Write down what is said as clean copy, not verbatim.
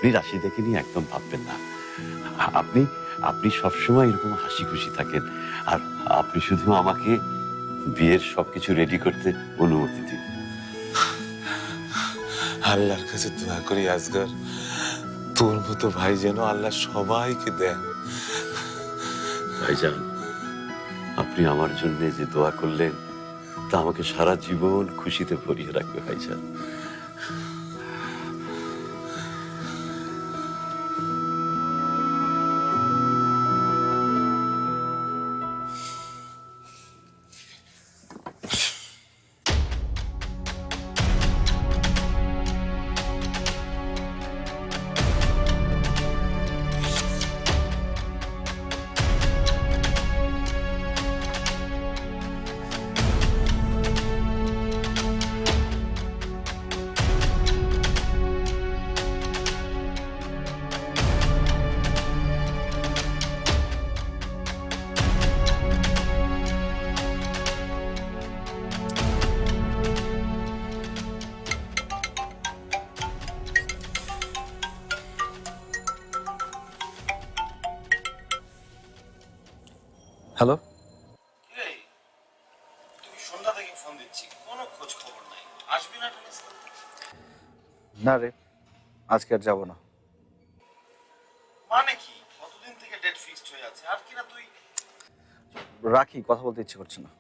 আপনি রাশিদাকে নিয়ে একদম ভাববেন না। আপনি আপনি সবসময় এরকম হাসি খুশি থাকেন। আর আপনি শুধু আমাকে বিয়ের সবকিছু রেডি করতে অনুমতি দিন। আল্লাহর কাছে দোয়া করি আসগর, তোর মতো ভাই যেন আল্লাহ সবাইকে দেন। ভাইজান, আপনি আমার জন্য যে দোয়া করলেন তা আমাকে সারা জীবন খুশিতে ভরিয়ে রাখবে ভাইজান। হ্যালো, এই তুমি সন্ধ্যা থেকে ফোন দিচ্ছি, কোনো খোঁজ খবর নাই। আসবি না টেনিস খেলতে? না রে, আজকে আর যাবো না। মানে কি, কতদিন থেকে ডেট ফিক্সড হয়ে আছে, আর কিনা তুই? রাখি, কথা বলতে ইচ্ছে করছে না।